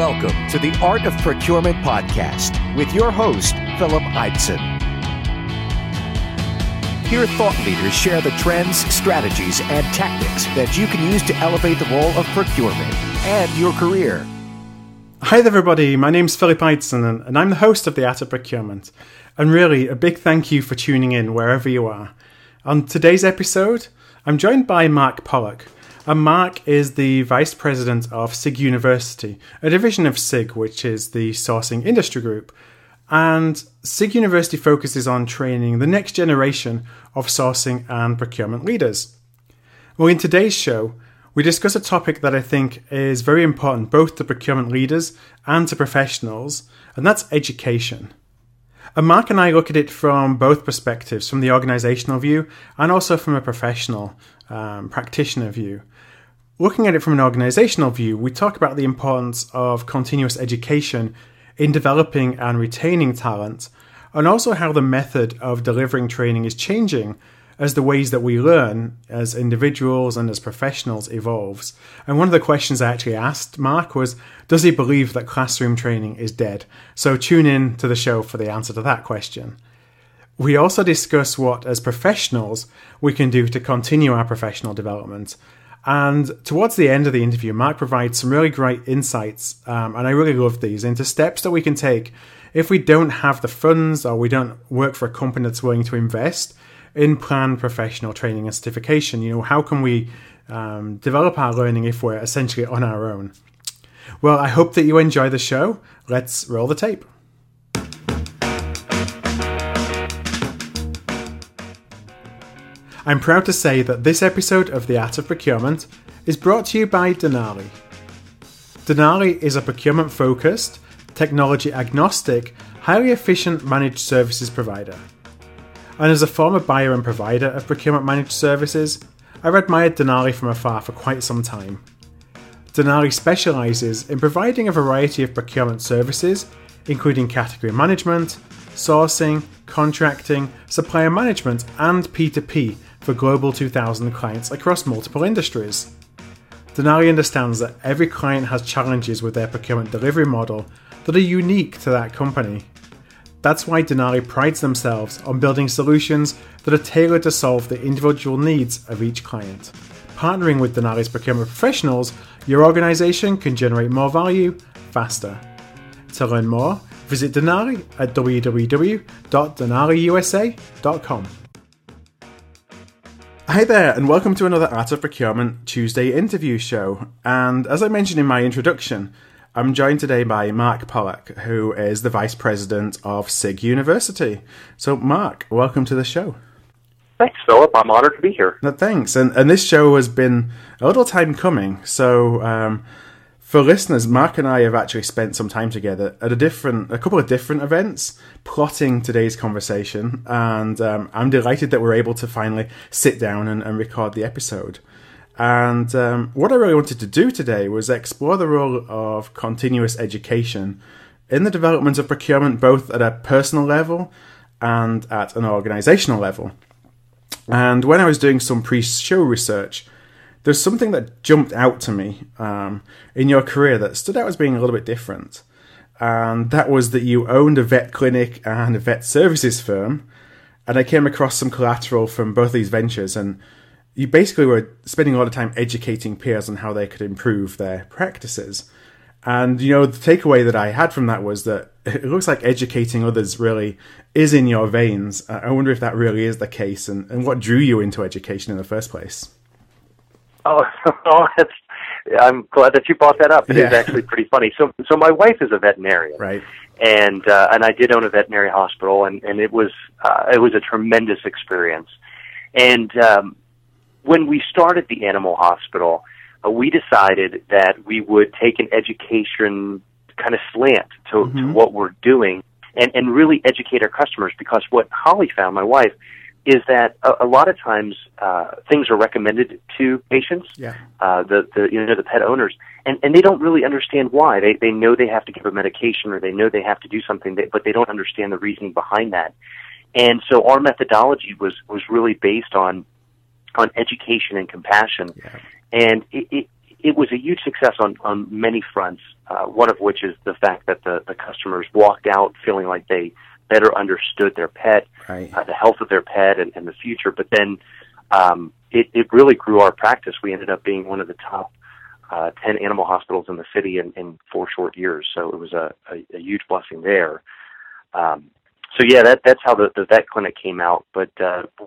Welcome to the Art of Procurement podcast with your host, Philip Eidson. Here, thought leaders share the trends, strategies, and tactics that you can use to elevate the role of procurement and your career. Hi there, everybody. My name's Philip Eidson, and I'm the host of the Art of Procurement. And really, a big thank you for tuning in wherever you are. On today's episode, I'm joined by Mark Pollack. And Mark is the Vice President of SIG University, a division of SIG, which is the sourcing industry group. And SIG University focuses on training the next generation of sourcing and procurement leaders. Well, in today's show, we discuss a topic that I think is very important both to procurement leaders and to professionals, and that's education. And Mark and I look at it from both perspectives, from the organizational view and also from a professional practitioner view. Looking at it from an organizational view, we talk about the importance of continuous education in developing and retaining talent, and also how the method of delivering training is changing as the ways that we learn as individuals and as professionals evolves. And one of the questions I actually asked Mark was, does he believe that classroom training is dead? So tune in to the show for the answer to that question. We also discuss what, as professionals, we can do to continue our professional development. And towards the end of the interview, Mark provides some really great insights, and I really love these, into steps that we can take if we don't have the funds or we don't work for a company that's willing to invest in planned professional training and certification. You know, how can we develop our learning if we're essentially on our own? Well, I hope that you enjoy the show. Let's roll the tape. I'm proud to say that this episode of The Art of Procurement is brought to you by Denali. Denali is a procurement-focused, technology-agnostic, highly efficient managed services provider. And as a former buyer and provider of procurement managed services, I've admired Denali from afar for quite some time. Denali specialises in providing a variety of procurement services, including category management, sourcing, contracting, supplier management, and P2P for Global 2000 clients across multiple industries. Denali understands that every client has challenges with their procurement delivery model that are unique to that company. That's why Denali prides themselves on building solutions that are tailored to solve the individual needs of each client. Partnering with Denali's procurement professionals, your organization can generate more value faster. To learn more, visit Denali at www.denaliusa.com. Hi there, and welcome to another Art of Procurement Tuesday interview show. And as I mentioned in my introduction, I'm joined today by Mark Pollack, who is the Vice President of SIG University. So, Mark, welcome to the show. Thanks, Philip. I'm honored to be here. No, thanks. And this show has been a little time coming. So, for listeners, Mark and I have actually spent some time together at a couple of different events, plotting today's conversation. And I'm delighted that we're able to finally sit down and record the episode. And what I really wanted to do today was explore the role of continuous education in the development of procurement, both at a personal level and at an organizational level. And when I was doing some pre-show research, there's something that jumped out to me in your career that stood out as being a little bit different. And that was that you owned a vet clinic and a vet services firm. And I came across some collateral from both these ventures, and you basically were spending a lot of time educating peers on how they could improve their practices. And, you know, the takeaway that I had from that was that it looks like educating others really is in your veins. I wonder if that really is the case, and what drew you into education in the first place. I'm glad that you brought that up. It is actually pretty funny. So my wife is a veterinarian, right? And I did own a veterinary hospital, and it was a tremendous experience. And when we started the animal hospital, we decided that we would take an education kind of slant to what we're doing, and really educate our customers. Because what Holly found, my wife, is that a lot of times things are recommended to patients, the pet owners, and they don't really understand why. They know they have to give a medication, or they know they have to do something, but they don't understand the reasoning behind that. And so our methodology was really based on education and compassion. Yeah. And it was a huge success on many fronts, one of which is the fact that the customers walked out feeling like they better understood their pet, Right. The health of their pet and the future. But then it really grew our practice. We ended up being one of the top 10 animal hospitals in the city in 4 short years. So it was a huge blessing there. So yeah, that's how the vet clinic came out. But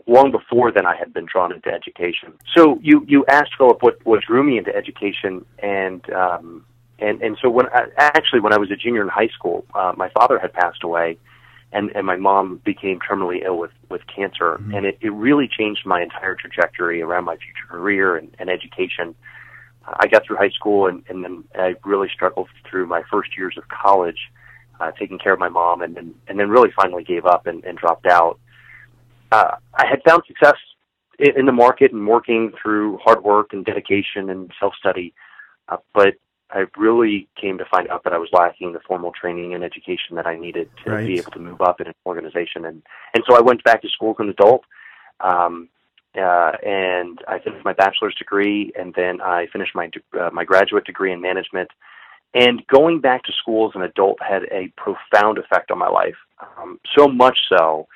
long before then, I had been drawn into education. So you asked, Philip, what drew me into education, and so when I was a junior in high school, my father had passed away, and my mom became terminally ill with cancer, mm-hmm. and it really changed my entire trajectory around my future career and education. I got through high school, and then I really struggled through my first years of college, taking care of my mom, and then really finally gave up and dropped out. I had found success in the market and working through hard work and dedication and self-study, but I really came to find out that I was lacking the formal training and education that I needed to Right. be able to move up in an organization. And so I went back to school as an adult, and I finished my bachelor's degree, and then I finished my graduate degree in management. And going back to school as an adult had a profound effect on my life, so much so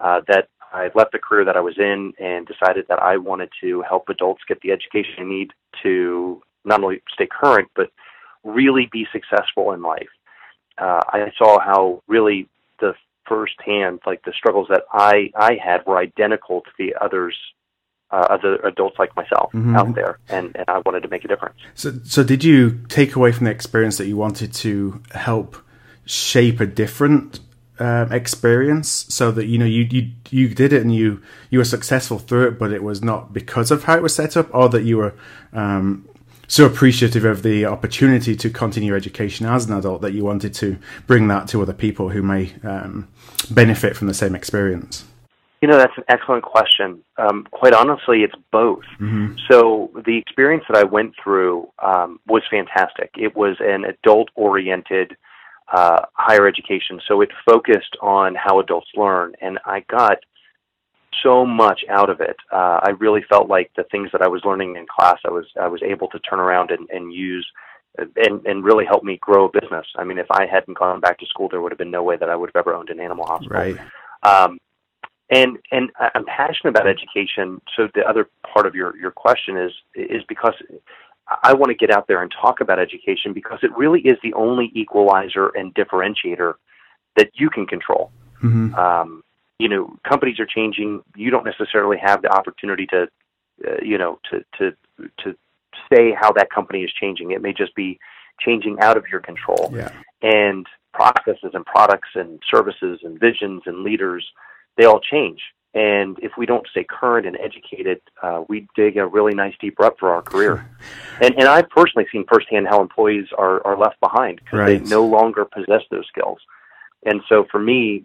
that I left the career that I was in and decided that I wanted to help adults get the education they need to not only stay current, but really be successful in life. I saw how really the firsthand, like the struggles that I had were identical to the other adults like myself mm-hmm. out there, and I wanted to make a difference. So did you take away from the experience that you wanted to help shape a different experience, so that you did it and you were successful through it, but it was not because of how it was set up, or that you were so appreciative of the opportunity to continue your education as an adult that you wanted to bring that to other people who may benefit from the same experience? That's an excellent question. Quite honestly, it's both. Mm-hmm. So the experience that I went through was fantastic. It was an adult-oriented higher education, so it focused on how adults learn, and I got so much out of it. I really felt like the things that I was learning in class, I was able to turn around and use and really help me grow a business. I mean, if I hadn't gone back to school, there would have been no way that I would have ever owned an animal hospital. Right. And I'm passionate about education. So the other part of your question is because I want to get out there and talk about education, because it really is the only equalizer and differentiator that you can control. Mm-hmm. Companies are changing. You don't necessarily have the opportunity to say how that company is changing. It may just be changing out of your control. Yeah. And processes and products and services and visions and leaders, they all change. And if we don't stay current and educated, we dig a really nice deep rut for our career. And I've personally seen firsthand how employees are left behind because Right. they no longer possess those skills. And so for me,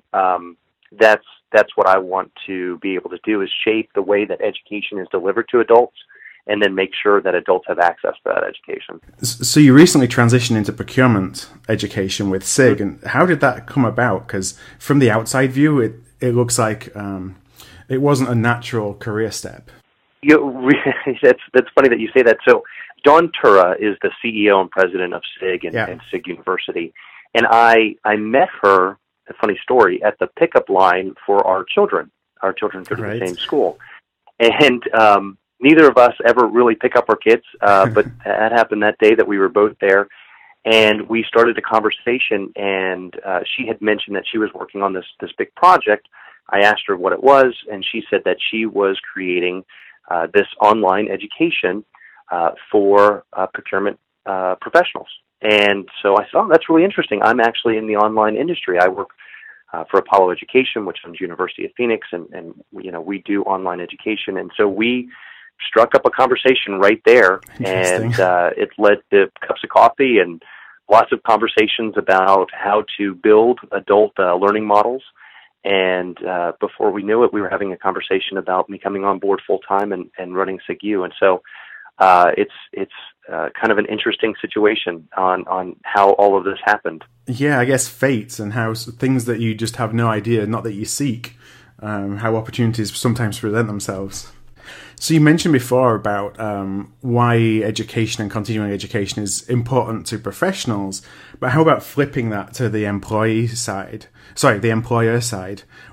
that's what I want to be able to do, is shape the way that education is delivered to adults, and then make sure that adults have access to that education. So you recently transitioned into procurement education with SIG, and how did that come about? Because from the outside view, it looks like it wasn't a natural career step. That's funny that you say that. So Don Tura is the CEO and president of SIG and SIG University, and I met her, a funny story, at the pickup line for our children. Our children go to Right. the same school, and neither of us ever really pick up our kids, but that happened that day that we were both there, and we started a conversation, and she had mentioned that she was working on this big project. I asked her what it was, and she said that she was creating this online education for procurement professionals. And so I thought, oh, that's really interesting. I'm actually in the online industry. I work for Apollo Education, which owns University of Phoenix, and we do online education. And so we struck up a conversation right there, and it led to cups of coffee and lots of conversations about how to build adult learning models. And before we knew it, we were having a conversation about me coming on board full-time and running SIG-U. And so it's kind of an interesting situation on how all of this happened. Yeah, I guess fates and how things that you just have no idea, not that you seek, how opportunities sometimes present themselves. So you mentioned before about why education and continuing education is important to professionals, but how about flipping that to the employer side?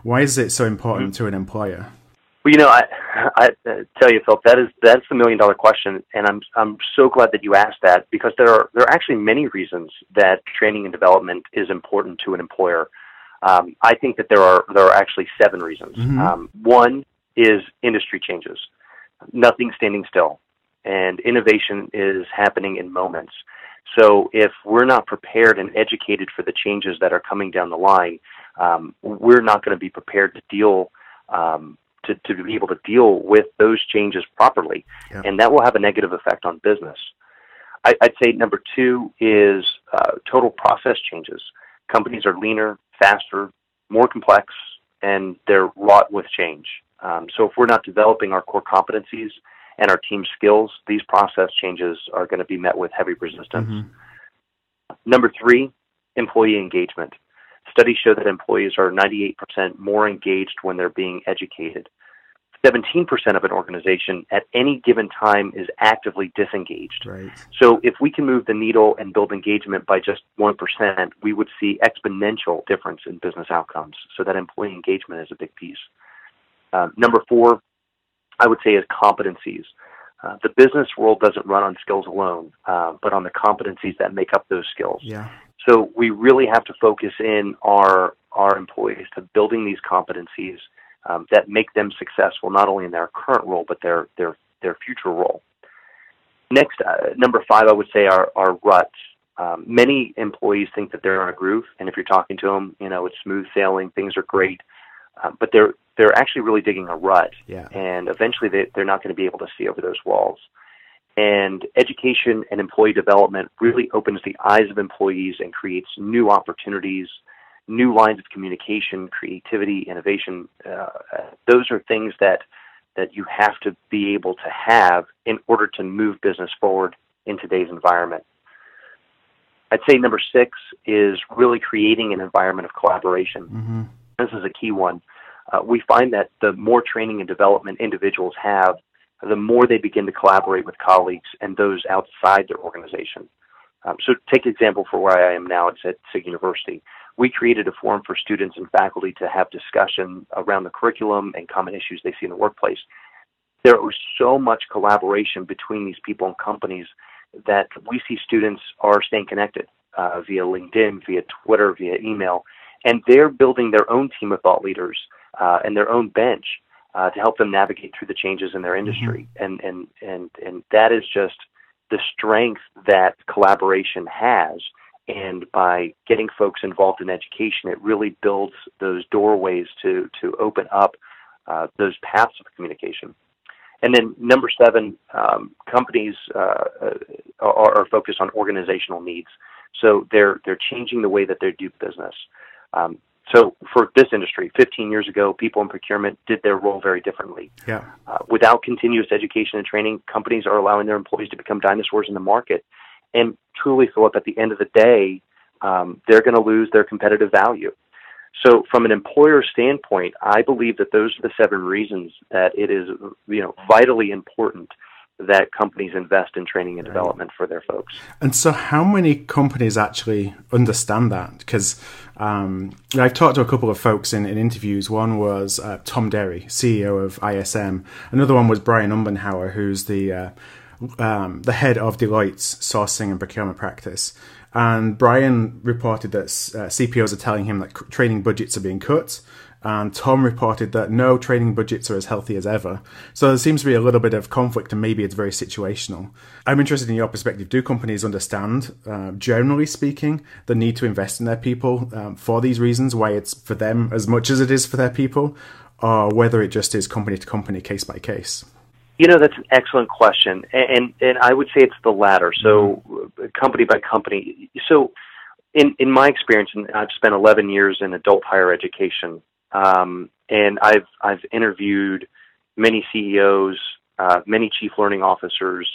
Why is it so important to an employer? Well, I tell you, Phil, that's the $1 million question, and I'm so glad that you asked that, because there are actually many reasons that training and development is important to an employer. I think that there are actually 7 reasons. One is industry changes. Nothing's standing still, and innovation is happening in moments. So if we're not prepared and educated for the changes that are coming down the line, we're not going to be prepared to deal to be able to deal with those changes properly, and that will have a negative effect on business. I'd say number 2 is total process changes. Companies are leaner, faster, more complex, and they're wrought with change. So if we're not developing our core competencies and our team skills, these process changes are going to be met with heavy resistance. Number 3, employee engagement. Studies show that employees are 98% more engaged when they're being educated. 17% of an organization at any given time is actively disengaged. Right. So if we can move the needle and build engagement by just 1%, we would see exponential difference in business outcomes. So that employee engagement is a big piece. Number 4, I would say, is competencies. The business world doesn't run on skills alone, but on the competencies that make up those skills. Yeah. So we really have to focus in our employees to building these competencies that make them successful, not only in their current role, but their future role. Next, number 5, I would say, are ruts. Many employees think that they're on a groove, and if you're talking to them, it's smooth sailing, things are great, but they're actually really digging a rut, and eventually they're not going to be able to see over those walls. And education and employee development really opens the eyes of employees and creates new opportunities, new lines of communication, creativity, innovation. Those are things that you have to be able to have in order to move business forward in today's environment. I'd say number 6 is really creating an environment of collaboration. This is a key one. We find that the more training and development individuals have, the more they begin to collaborate with colleagues and those outside their organization. So take an example for where I am now. It's at SIG University. We created a forum for students and faculty to have discussion around the curriculum and common issues they see in the workplace. There was so much collaboration between these people and companies that we see students are staying connected via LinkedIn, via Twitter, via email, and they're building their own team of thought leaders and their own bench to help them navigate through the changes in their industry. And that is just the strength that collaboration has. And by getting folks involved in education, it really builds those doorways to open up those paths of communication. And then number 7, companies are focused on organizational needs. So they're changing the way that they do business. So for this industry, 15 years ago, people in procurement did their role very differently. Without continuous education and training, companies are allowing their employees to become dinosaurs in the market. And truly, Philip, at the end of the day, they're going to lose their competitive value. So from an employer standpoint, I believe that those are the 7 reasons that it is vitally important that companies invest in training and development for their folks. And so how many companies actually understand that? Because I've talked to a couple of folks in interviews. One was Tom Derry, CEO of ISM. Another one was Brian Umbenhauer, who's the head of Deloitte's sourcing and procurement practice. And Brian reported that CPOs are telling him that training budgets are being cut. And Tom reported that no, training budgets are as healthy as ever. So there seems to be a little bit of conflict, and maybe it's very situational. I'm interested in your perspective. Do companies understand, generally speaking, the need to invest in their people for these reasons, why it's for them as much as it is for their people, or whether it just is company to company, case by case? That's an excellent question. And I would say it's the latter. So company by company. So in my experience, and I've spent 11 years in adult higher education, and I've interviewed many CEOs, many chief learning officers,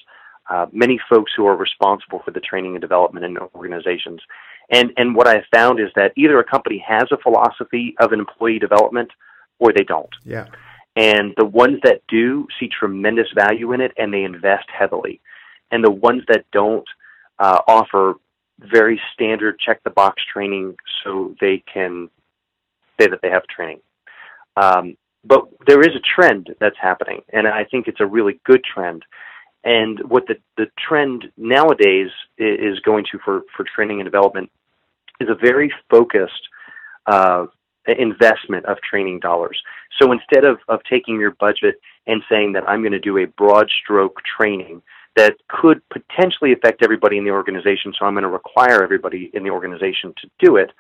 many folks who are responsible for the training and development in organizations. And what I have found is that either a company has a philosophy of employee development or they don't. And the ones that do see tremendous value in it, and they invest heavily. And the ones that don't offer very standard check-the-box training so they can say that they have training. But there is a trend that's happening, and I think it's a really good trend. And what the trend nowadays is going to for training and development is a very focused investment of training dollars. So instead of taking your budget and saying that I'm going to do a broad stroke training that could potentially affect everybody in the organization, so I'm going to require everybody in the organization to do it,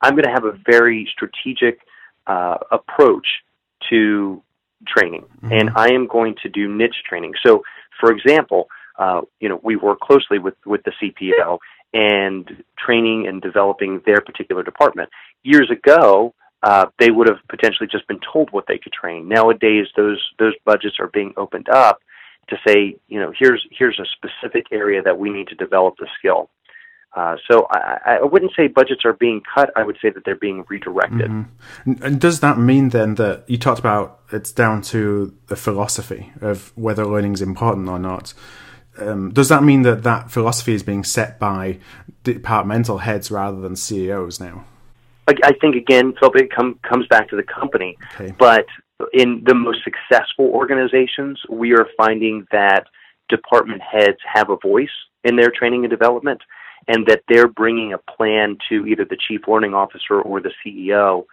I'm going to have a very strategic approach to training, and I am going to do niche training. So, for example, we work closely with the CPO and training and developing their particular department. Years ago, they would have potentially just been told what they could train. Nowadays, those budgets are being opened up to say, here's a specific area that we need to develop the skill. So I wouldn't say budgets are being cut. I would say that they're being redirected. Mm-hmm. And does that mean then that you talked about it's down to the philosophy of whether learning is important or not? Does that mean that philosophy is being set by departmental heads rather than CEOs now? I think, again, Philip, it comes back to the company. Okay. But in the most successful organizations, we are finding that department heads have a voice in their training and development, and that they're bringing a plan to either the chief learning officer or the CEO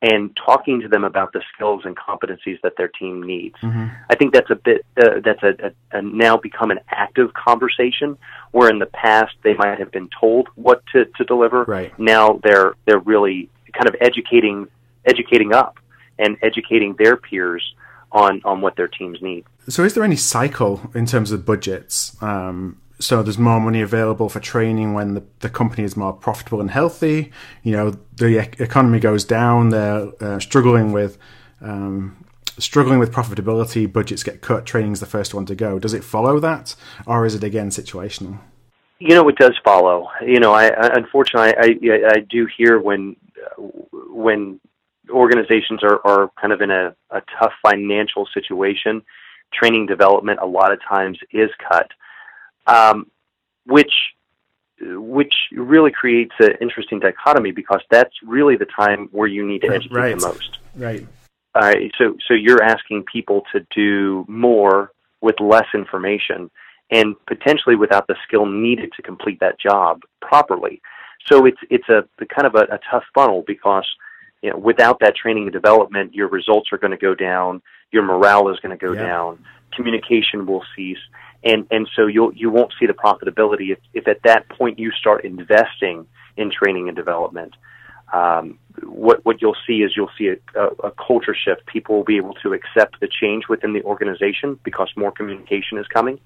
and talking to them about the skills and competencies that their team needs. Mm-hmm. I think that's a now become an active conversation, where in the past they might have been told what to deliver. Right. Now they're really kind of educating up and educating their peers on what their teams need. So is there any cycle in terms of budgets? So there's more money available for training when the company is more profitable and healthy. The economy goes down. They're struggling with profitability. Budgets get cut. Training's the first one to go. Does it follow that, or is it again situational? It does follow. Unfortunately, I do hear when organizations are kind of in a tough financial situation, training development a lot of times is cut. Which really creates an interesting dichotomy, because that's really the time where you need to educate the most. Right. So you're asking people to do more with less information, and potentially without the skill needed to complete that job properly. So it's a kind of a tough funnel, because without that training and development, your results are going to go down, your morale is going to go down, communication will cease. And so you won't see the profitability if at that point you start investing in training and development. What you'll see is a culture shift. People will be able to accept the change within the organization because more communication is coming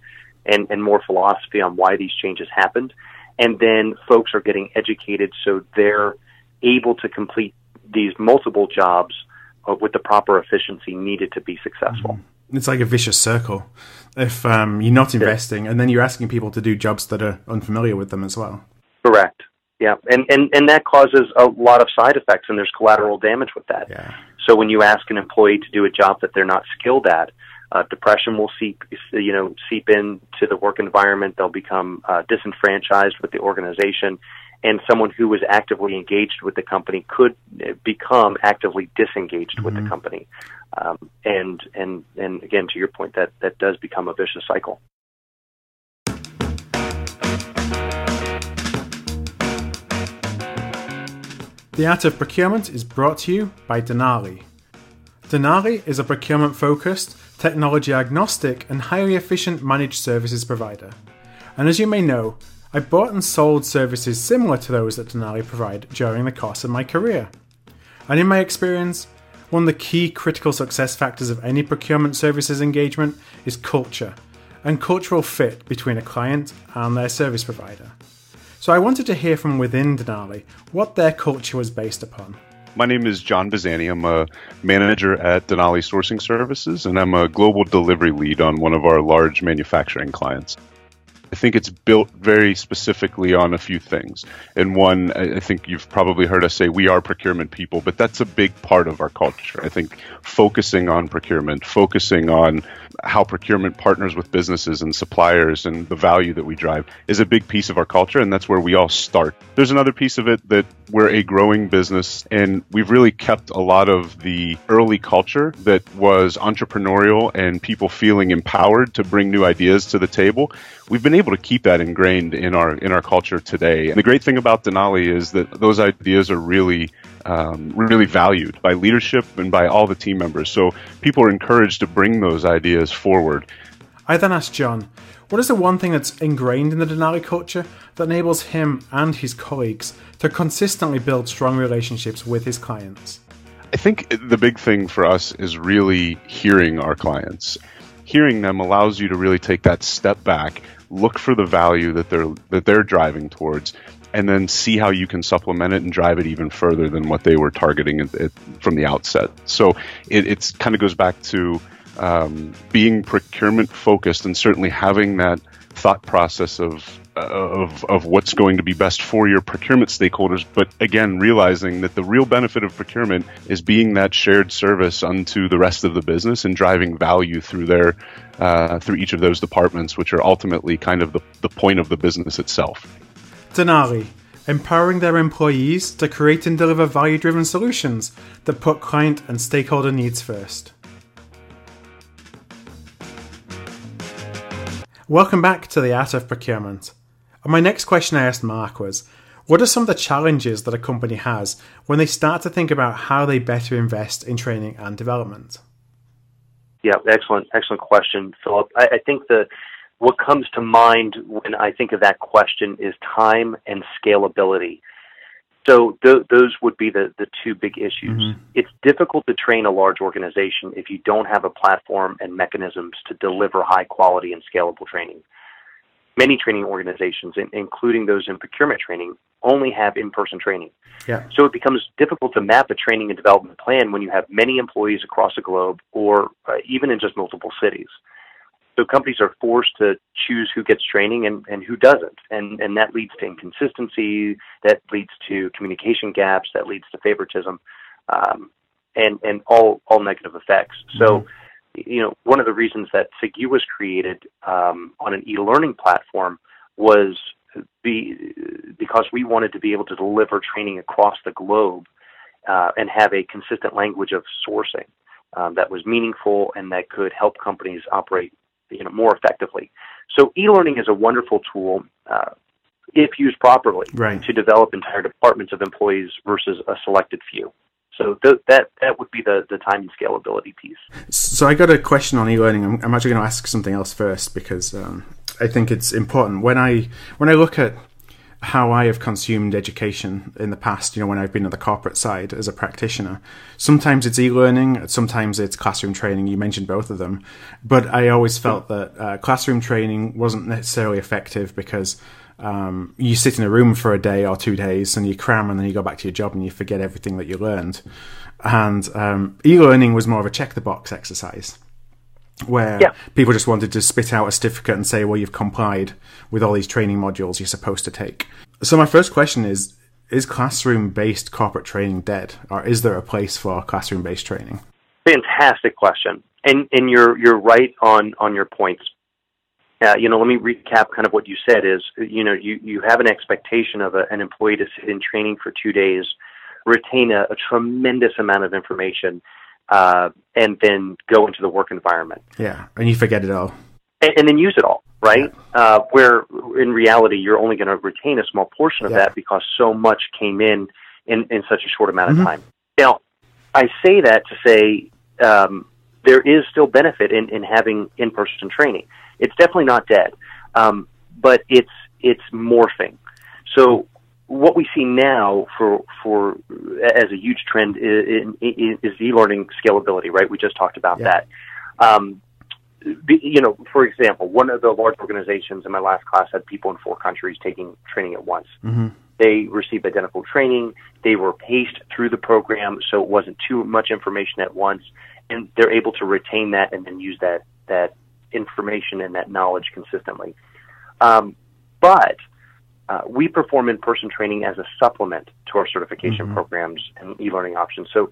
and more philosophy on why these changes happened. And then folks are getting educated so they're able to complete these multiple jobs with the proper efficiency needed to be successful. Mm-hmm. It's like a vicious circle. If you're not investing, and then you're asking people to do jobs that are unfamiliar with them as well. Correct. Yeah, and that causes a lot of side effects, and there's collateral damage with that. Yeah. So when you ask an employee to do a job that they're not skilled at, depression will seep into the work environment. They'll become disenfranchised with the organization, and someone who was actively engaged with the company could become actively disengaged with the company. And again, to your point, that does become a vicious cycle. The Art of Procurement is brought to you by Denali. Denali is a procurement-focused, technology-agnostic, and highly efficient managed services provider. And as you may know, I bought and sold services similar to those that Denali provide during the course of my career. And in my experience, one of the key critical success factors of any procurement services engagement is culture and cultural fit between a client and their service provider. So I wanted to hear from within Denali what their culture was based upon. My name is John Bizzani. I'm a manager at Denali Sourcing Services, and I'm a global delivery lead on one of our large manufacturing clients. I think it's built very specifically on a few things. And one, I think you've probably heard us say we are procurement people, but that's a big part of our culture. I think focusing on procurement, focusing on how procurement partners with businesses and suppliers and the value that we drive is a big piece of our culture, and that's where we all start. There's another piece of it that we're a growing business, and we've really kept a lot of the early culture that was entrepreneurial and people feeling empowered to bring new ideas to the table. We've been able to keep that ingrained in our culture today. And the great thing about Denali is that those ideas are really valued by leadership and by all the team members. So people are encouraged to bring those ideas forward. I then asked John, what is the one thing that's ingrained in the Denali culture that enables him and his colleagues to consistently build strong relationships with his clients? I think the big thing for us is really hearing our clients. Hearing them allows you to really take that step back, look for the value that they're driving towards, and then see how you can supplement it and drive it even further than what they were targeting from the outset. So it kind of goes back to being procurement focused and certainly having that thought process of what's going to be best for your procurement stakeholders, but again, realizing that the real benefit of procurement is being that shared service unto the rest of the business and driving value through through each of those departments, which are ultimately kind of the point of the business itself. Denali, empowering their employees to create and deliver value-driven solutions that put client and stakeholder needs first. Welcome back to the Art of Procurement. And my next question I asked Mark was, what are some of the challenges that a company has when they start to think about how they better invest in training and development? Yeah, excellent question, Philip. I think what comes to mind when I think of that question is time and scalability. So those would be the two big issues. Mm-hmm. It's difficult to train a large organization if you don't have a platform and mechanisms to deliver high quality and scalable training. Many training organizations, including those in procurement training, only have in-person training. Yeah. So it becomes difficult to map a training and development plan when you have many employees across the globe or even in just multiple cities. So companies are forced to choose who gets training and who doesn't. And that leads to inconsistency, that leads to communication gaps, that leads to favoritism, and all negative effects. So, one of the reasons that SIG was created on an e-learning platform was because we wanted to be able to deliver training across the globe and have a consistent language of sourcing that was meaningful and that could help companies operate more effectively. So e-learning is a wonderful tool if used properly to develop entire departments of employees versus a selected few. So that would be the time and scalability piece. So I got a question on e-learning. I'm actually going to ask something else first because I think it's important. When I look at how I have consumed education in the past, when I've been at the corporate side as a practitioner, sometimes it's e-learning, sometimes it's classroom training. You mentioned both of them. But I always felt that classroom training wasn't necessarily effective because you sit in a room for a day or 2 days and you cram and then you go back to your job and you forget everything that you learned. And e-learning was more of a check-the-box exercise where people just wanted to spit out a certificate and say, well, you've complied with all these training modules you're supposed to take. So my first question is classroom-based corporate training dead, or is there a place for classroom-based training? Fantastic question. And you're right on your points. Let me recap kind of what you said is, you have an expectation of an employee to sit in training for 2 days, retain a tremendous amount of information, and then go into the work environment. Yeah, and you forget it all. And then use it all, right? Yeah. Where in reality, you're only going to retain a small portion of that because so much came in such a short amount of time. Now, I say that to say there is still benefit in having in-person training. It's definitely not dead, but it's morphing. So what we see now for as a huge trend is e-learning scalability, right? We just talked about that. For example, one of the large organizations in my last class had people in 4 countries taking training at once. Mm-hmm. They received identical training. They were paced through the program, so it wasn't too much information at once, and they're able to retain that and then use that information and that knowledge consistently. But we perform in-person training as a supplement to our certification programs and e-learning options. So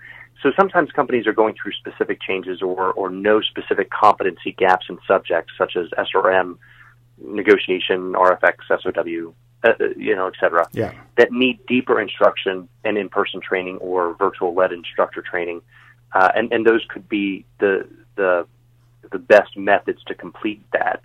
sometimes companies are going through specific changes or no specific competency gaps in subjects such as SRM, negotiation, RFX, SOW, et cetera, that need deeper instruction and in-person training or virtual-led instructor training. And those could be the best methods to complete that.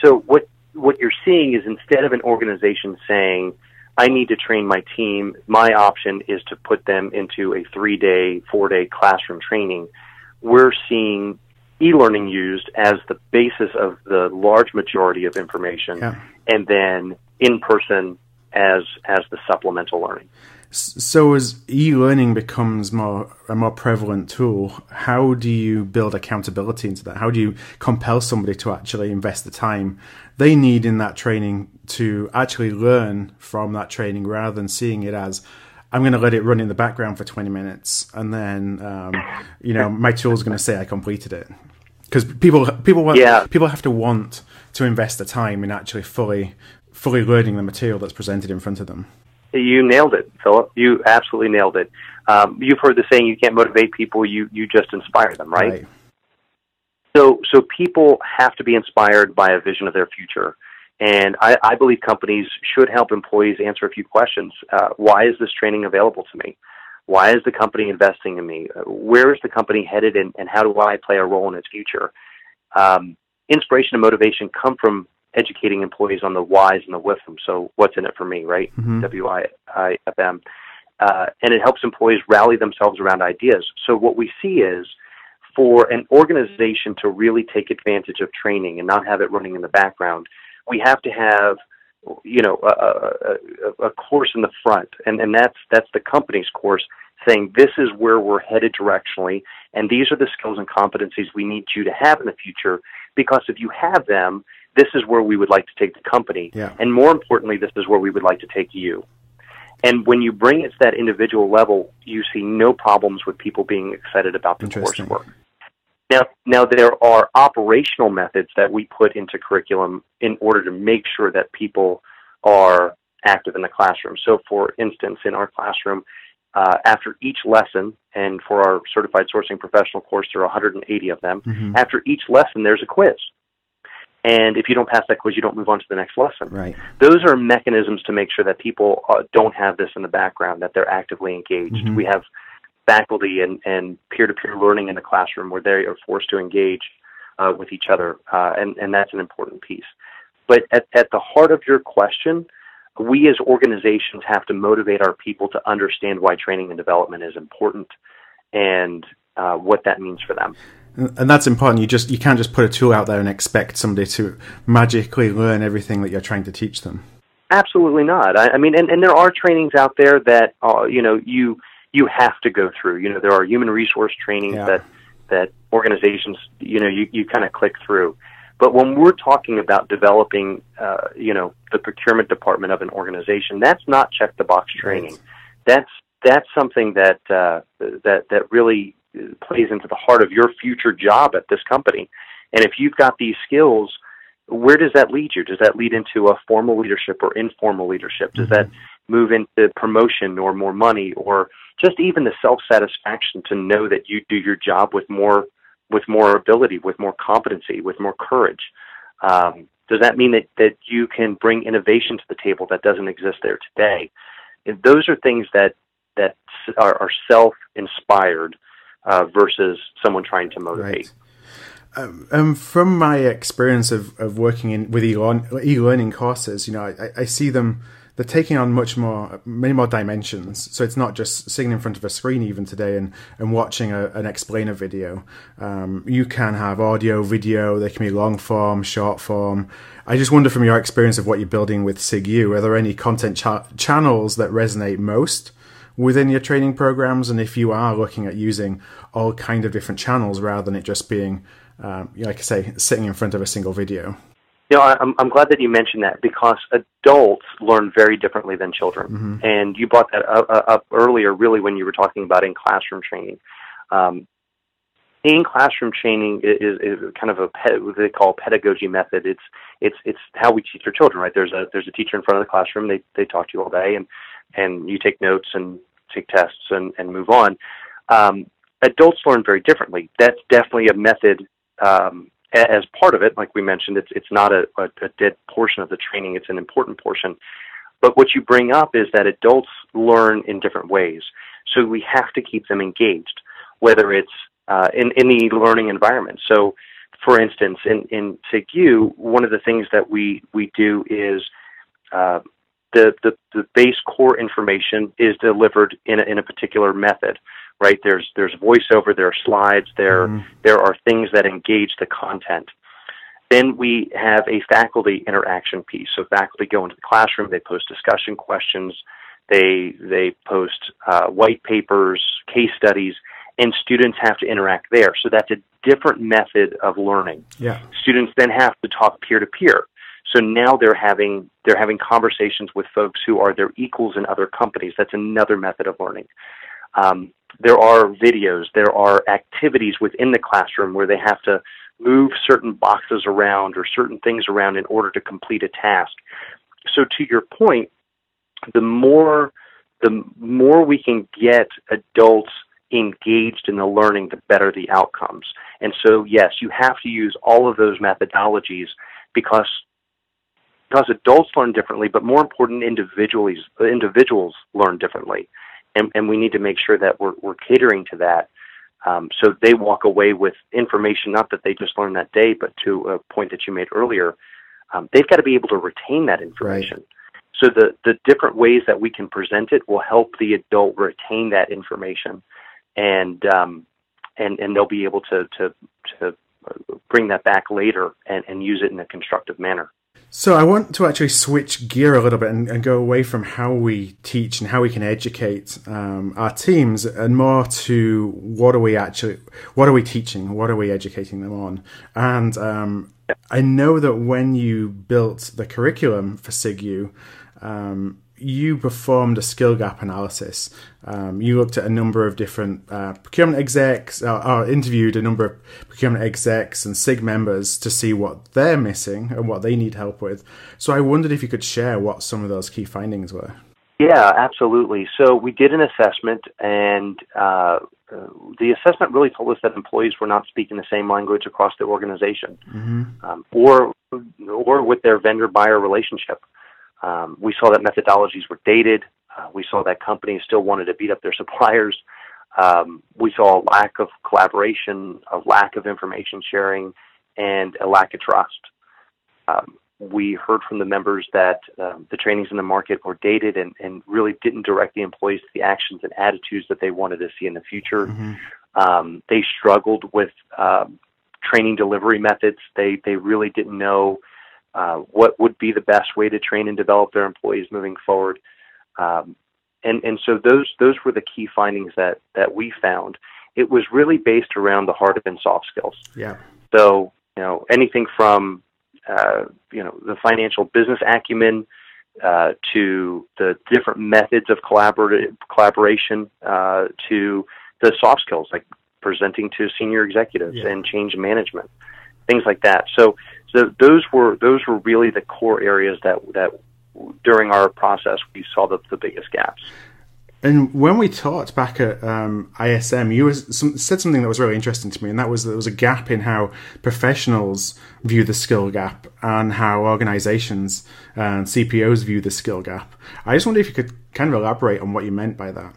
So what you're seeing is, instead of an organization saying, I need to train my team, my option is to put them into a 3-day, 4-day classroom training, we're seeing e-learning used as the basis of the large majority of information, and then in-person as the supplemental learning. So as e-learning becomes a more prevalent tool, how do you build accountability into that? How do you compel somebody to actually invest the time they need in that training to actually learn from that training, rather than seeing it as, I'm going to let it run in the background for 20 minutes and then, my tool's going to say I completed it? Because people have to want to invest the time in actually fully learning the material that's presented in front of them. You nailed it, Philip. You absolutely nailed it. You've heard the saying, you can't motivate people, you just inspire them, right? So people have to be inspired by a vision of their future. And I believe companies should help employees answer a few questions. Why is this training available to me? Why is the company investing in me? Where is the company headed, and how do I play a role in its future? Inspiration and motivation come from educating employees on the whys and the WIFM. So what's in it for me, right? WIFM. And it helps employees rally themselves around ideas. So what we see is, for an organization to really take advantage of training and not have it running in the background, we have to have, a course in the front. And that's the company's course, saying this is where we're headed directionally, and these are the skills and competencies we need you to have in the future, because if you have them, this is where we would like to take the company. And more importantly, this is where we would like to take you. And when you bring it to that individual level, you see no problems with people being excited about the coursework. Now, there are operational methods that we put into curriculum in order to make sure that people are active in the classroom. So, for instance, in our classroom, after each lesson, and for our certified sourcing professional course, there are 180 of them, after each lesson, there's a quiz. And if you don't pass that quiz, you don't move on to the next lesson. Those are mechanisms to make sure that people don't have this in the background, that they're actively engaged. We have faculty and peer-to-peer learning in the classroom where they are forced to engage with each other, and that's an important piece. But at the heart of your question, we as organizations have to motivate our people to understand why training and development is important and what that means for them. And that's important. You can't just put a tool out there and expect somebody to magically learn everything that you're trying to teach them. Absolutely not. I mean, and there are trainings out there that you have to go through. There are human resource trainings that organizations you kind of click through. But when we're talking about developing the procurement department of an organization, that's not check the box training. That's something that really plays into the heart of your future job at this company. And if you've got these skills, where does that lead you? Does that lead into a formal leadership or informal leadership? Does that move into promotion or more money, or just even the self-satisfaction to know that you do your job with more ability, with more competency, with more courage? Does that mean that you can bring innovation to the table that doesn't exist there today? And those are things that are self-inspired versus someone trying to motivate. From my experience of working with e-learning courses, I see they're taking on many more dimensions. So it's not just sitting in front of a screen even today and watching an explainer video. You can have audio, video, they can be long form, short form. I just wonder, from your experience of what you're building with SIG U, are there any content channels that resonate most within your training programs? And if you are looking at using all kind of different channels rather than it just being, like I say, sitting in front of a single video. I'm glad that you mentioned that, because adults learn very differently than children. And you brought that up earlier, really, when you were talking about in-classroom training. In classroom training is kind of what they call pedagogy method. It's how we teach our children, right? There's a teacher in front of the classroom. They talk to you all day, and you take notes and take tests and move on. Adults learn very differently. That's definitely a method as part of it. Like we mentioned, it's not a dead portion of the training. It's an important portion. But what you bring up is that adults learn in different ways. So we have to keep them engaged, whether it's in the learning environment. So, for instance, in SIG, one of the things that we do is the base core information is delivered in a particular method, right? There's voiceover, there are slides, there are things that engage the content. Then we have a faculty interaction piece. So faculty go into the classroom, they post discussion questions, they post white papers, case studies, and students have to interact there. So that's a different method of learning. Yeah. Students then have to talk peer-to-peer. So now they're having conversations with folks who are their equals in other companies. That's another method of learning. There are videos, there are activities within the classroom where they have to move certain boxes around or certain things around in order to complete a task. So to your point, the more we can get adults engaged in the learning, the better the outcomes. And so, yes, you have to use all of those methodologies because adults learn differently, but more important, individuals learn differently. And we need to make sure that we're catering to that. So they walk away with information, not that they just learned that day, but to a point that you made earlier, they've got to be able to retain that information. Right. So the different ways that we can present it will help the adult retain that information, and they'll be able to bring that back later and use it in a constructive manner. So I want to actually switch gear a little bit and go away from how we teach and how we can educate our teams and more to what are we teaching, what are we educating them on. And I know that when you built the curriculum for SIG, you performed a skill gap analysis. You looked at a number of different procurement execs, or interviewed a number of procurement execs and SIG members to see what they're missing and what they need help with. So I wondered if you could share what some of those key findings were. Yeah, absolutely. So we did an assessment, and the assessment really told us that employees were not speaking the same language across the organization, or with their vendor-buyer relationship. We saw that methodologies were dated. We saw that companies still wanted to beat up their suppliers. We saw a lack of collaboration, a lack of information sharing, and a lack of trust. We heard from the members that the trainings in the market were dated and really didn't direct the employees to the actions and attitudes that they wanted to see in the future. They struggled with training delivery methods. They really didn't know what would be the best way to train and develop their employees moving forward. And so those were the key findings that we found. It was really based around the hard and soft skills. Yeah. So, anything from, the financial business acumen to the different methods of collaboration to the soft skills, like presenting to senior executives and change management, things like that. So those were really the core areas that during our process we saw the biggest gaps. And when we talked back at ISM, you said something that was really interesting to me, and that was there was a gap in how professionals view the skill gap and how organizations and CPOs view the skill gap. I just wonder if you could kind of elaborate on what you meant by that.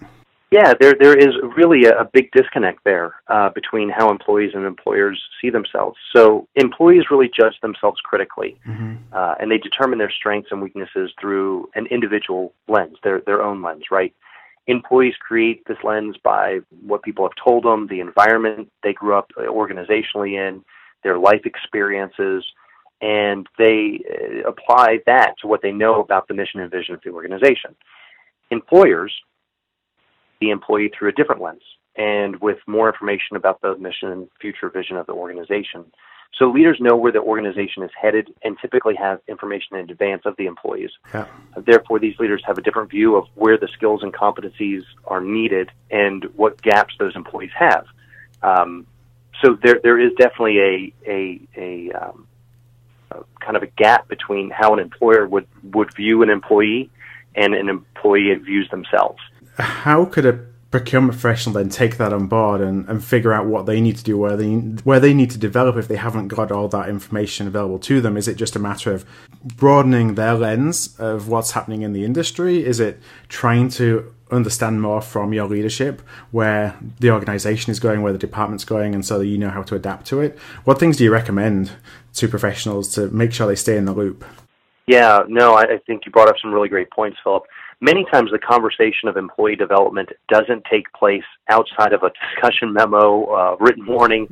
Yeah, there is really a big disconnect there between how employees and employers see themselves. So employees really judge themselves critically, and they determine their strengths and weaknesses through an individual lens, their own lens, right? Employees create this lens by what people have told them, the environment they grew up organizationally in, their life experiences, and they apply that to what they know about the mission and vision of the organization. Employers, the employee through a different lens and with more information about the mission and future vision of the organization. So leaders know where the organization is headed and typically have information in advance of the employees. Yeah. Therefore, these leaders have a different view of where the skills and competencies are needed and what gaps those employees have. So there is definitely a kind of a gap between how an employer would view an employee and an employee views themselves. How could a procurement professional then take that on board and figure out what they need to do, where they need to develop if they haven't got all that information available to them? Is it just a matter of broadening their lens of what's happening in the industry? Is it trying to understand more from your leadership where the organization is going, where the department's going, and so that you know how to adapt to it? What things do you recommend to professionals to make sure they stay in the loop? Yeah, no, I think you brought up some really great points, Philip. Many times the conversation of employee development doesn't take place outside of a discussion memo, written warning,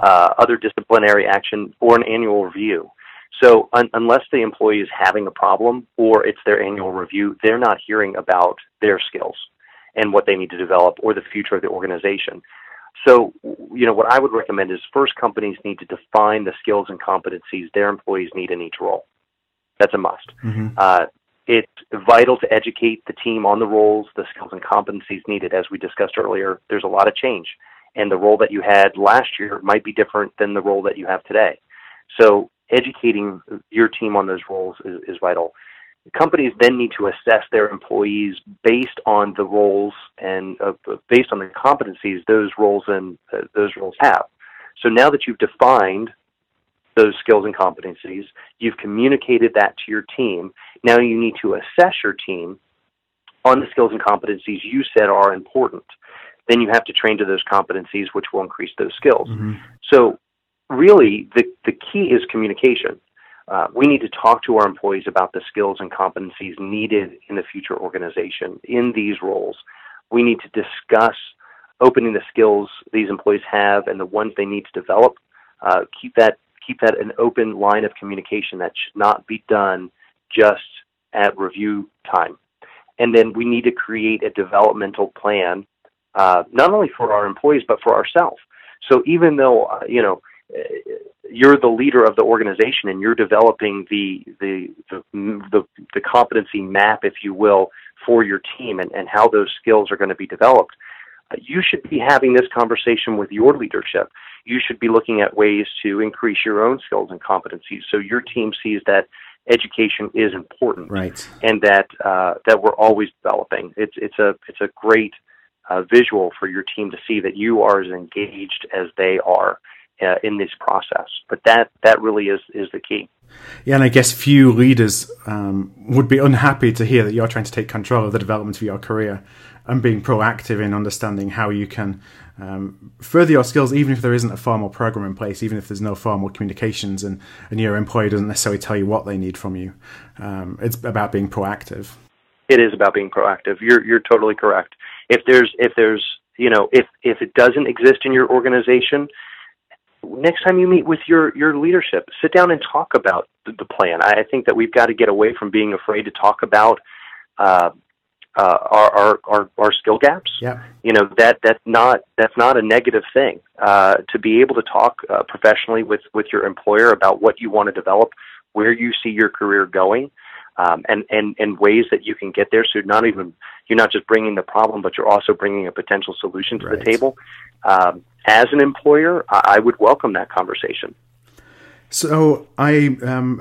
other disciplinary action, or an annual review. So unless the employee is having a problem or it's their annual review, they're not hearing about their skills and what they need to develop or the future of the organization. So, what I would recommend is first companies need to define the skills and competencies their employees need in each role. That's a must. It's vital to educate the team on the roles, the skills and competencies needed. As we discussed earlier, there's a lot of change, and the role that you had last year might be different than the role that you have today. So educating your team on those roles is vital. Companies then need to assess their employees based on the roles and based on the competencies those roles have. So now that you've defined those skills and competencies, you've communicated that to your team. Now you need to assess your team on the skills and competencies you said are important. Then you have to train to those competencies, which will increase those skills. So really, the key is communication. We need to talk to our employees about the skills and competencies needed in the future organization in these roles. We need to discuss opening the skills these employees have and the ones they need to develop. Keep that an open line of communication that should not be done just at review time. And then we need to create a developmental plan, not only for our employees, but for ourselves. So even though, you're the leader of the organization and you're developing the competency map, if you will, for your team and how those skills are going to be developed, you should be having this conversation with your leadership. You should be looking at ways to increase your own skills and competencies so your team sees that education is important, right, and that we're always developing. It's a great visual for your team to see that you are as engaged as they are in this process. But that really is the key. Yeah, and I guess few leaders would be unhappy to hear that you're trying to take control of the development of your career and being proactive in understanding how you can further your skills, even if there isn't a formal program in place, even if there's no formal communications and your employer doesn't necessarily tell you what they need from you. It's about being proactive. It is about being proactive. You're totally correct. If it doesn't exist in your organization, next time you meet with your leadership, sit down and talk about the plan. I think that we've got to get away from being afraid to talk about our skill gaps. Yeah. That's not a negative thing. To be able to talk professionally with your employer about what you want to develop, where you see your career going, and ways that you can get there. So you're not just bringing the problem, but you're also bringing a potential solution to the table. As an employer, I would welcome that conversation. So I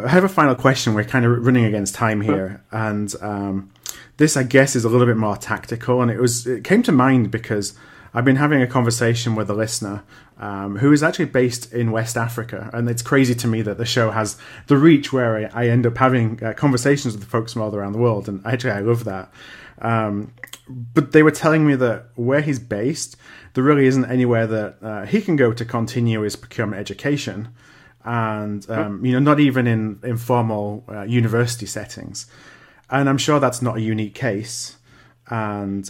have a final question. We're kind of running against time here, and this, I guess, is a little bit more tactical. And it came to mind because I've been having a conversation with a listener who is actually based in West Africa, and it's crazy to me that the show has the reach where I end up having conversations with folks from all around the world, and actually I love that. But they were telling me that where he's based, there really isn't anywhere that he can go to continue his procurement education, and not even in formal university settings. And I'm sure that's not a unique case. And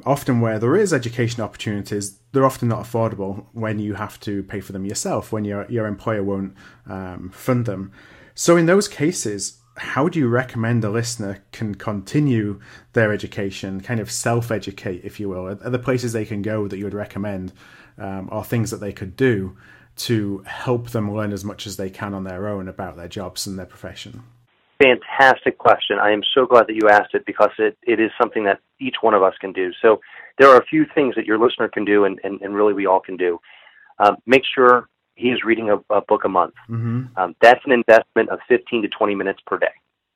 often where there is education opportunities, they're often not affordable when you have to pay for them yourself, when your employer won't fund them. So in those cases, how do you recommend a listener can continue their education, kind of self-educate, if you will? Are there places they can go that you would recommend, or things that they could do to help them learn as much as they can on their own about their jobs and their profession? Fantastic question. I am so glad that you asked it, because it is something that each one of us can do. So there are a few things that your listener can do, and really we all can do. make sure he is reading a book a month. That's an investment of 15 to 20 minutes per day.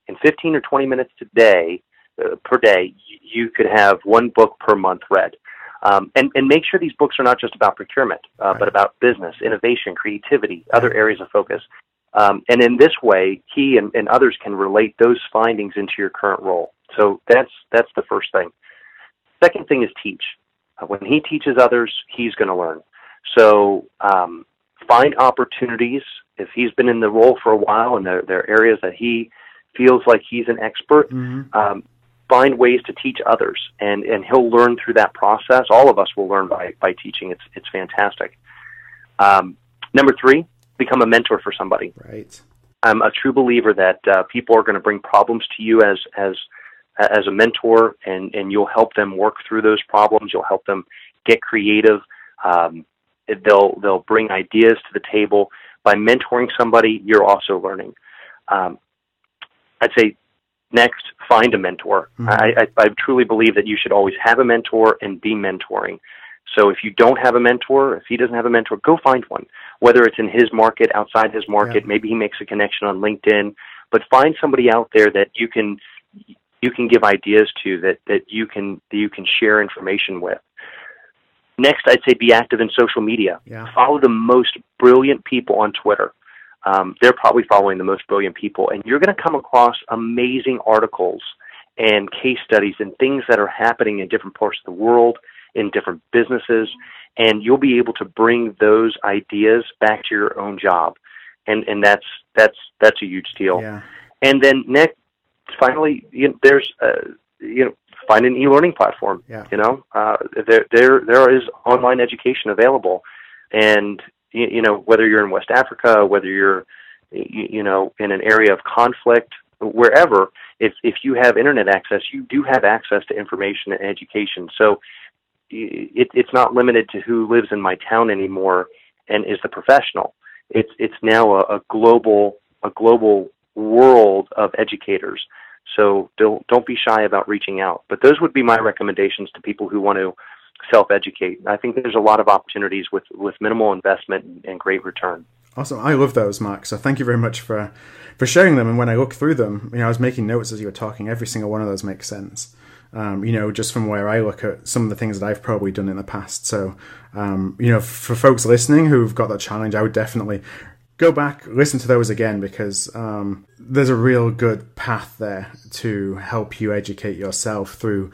In 15 or 20 minutes per day, you could have one book per month read. And make sure these books are not just about procurement, but about business, innovation, creativity, other areas of focus. And in this way, he and others can relate those findings into your current role. So that's the first thing. Second thing is teach. When he teaches others, he's going to learn. So find opportunities. If he's been in the role for a while and there are areas that he feels like he's an expert, find ways to teach others, and he'll learn through that process. All of us will learn by teaching. It's fantastic. Number 3, become a mentor for somebody. Right. I'm a true believer that people are going to bring problems to you as a mentor, and you'll help them work through those problems. You'll help them get creative. They'll bring ideas to the table. By mentoring somebody, you're also learning. I'd say next, find a mentor. I truly believe that you should always have a mentor and be mentoring. So if you don't have a mentor, if he doesn't have a mentor, go find one. Whether it's in his market, outside his market, maybe he makes a connection on LinkedIn, but find somebody out there that you can give ideas to, that you can share information with. Next, I'd say be active in social media. Follow the most brilliant people on Twitter. They're probably following the most brilliant people, and you're going to come across amazing articles and case studies and things that are happening in different parts of the world, in different businesses, and you'll be able to bring those ideas back to your own job, and that's a huge deal. And then next, finally, there's find an e-learning platform. There is online education available, and whether you're in West Africa, whether you're in an area of conflict, wherever, if you have internet access, you do have access to information and education. So it's not limited to who lives in my town anymore and is the professional. It's now a global world of educators. So don't be shy about reaching out. But those would be my recommendations to people who want to self-educate. I think there's a lot of opportunities with minimal investment and great return. Awesome. I love those, Mark. So thank you very much for sharing them. And when I look through them, I was making notes as you were talking. Every single one of those makes sense. Just from where I look at some of the things that I've probably done in the past. So, for folks listening who've got that challenge, I would definitely go back, listen to those again, because there's a real good path there to help you educate yourself through,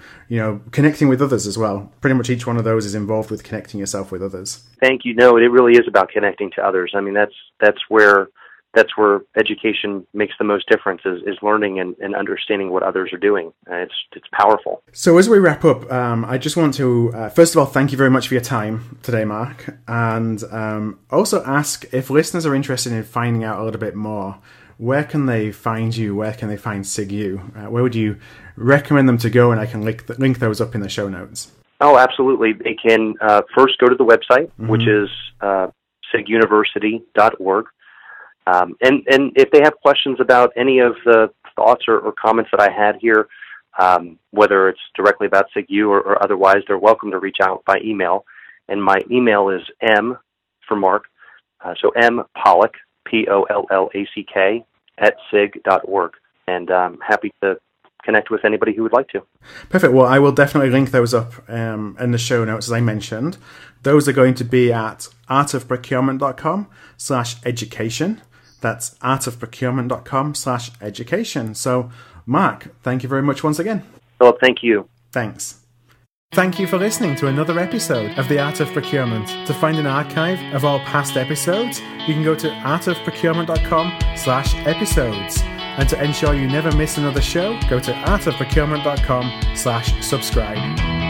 connecting with others as well. Pretty much each one of those is involved with connecting yourself with others. Thank you. No, it really is about connecting to others. I mean, that's where education makes the most difference, is learning and understanding what others are doing. It's powerful. So as we wrap up, I just want to, first of all, thank you very much for your time today, Mark, and also ask if listeners are interested in finding out a little bit more, where can they find you? Where can they find SIGU? Where would you recommend them to go? And I can link those up in the show notes. Oh, absolutely. They can first go to the website, which is siguniversity.org. And if they have questions about any of the thoughts or comments that I had here, whether it's directly about SIGU or otherwise, they're welcome to reach out by email. And my email is M for Mark, so M Pollack, Pollack, @sig.org. And I'm happy to connect with anybody who would like to. Perfect. Well, I will definitely link those up in the show notes, as I mentioned. Those are going to be at artofprocurement.com/education. That's artofprocurement.com/education. So, Mark, thank you very much once again. Well, thank you. Thanks. Thank you for listening to another episode of The Art of Procurement. To find an archive of all past episodes, you can go to artofprocurement.com/episodes. And to ensure you never miss another show, go to artofprocurement.com/subscribe.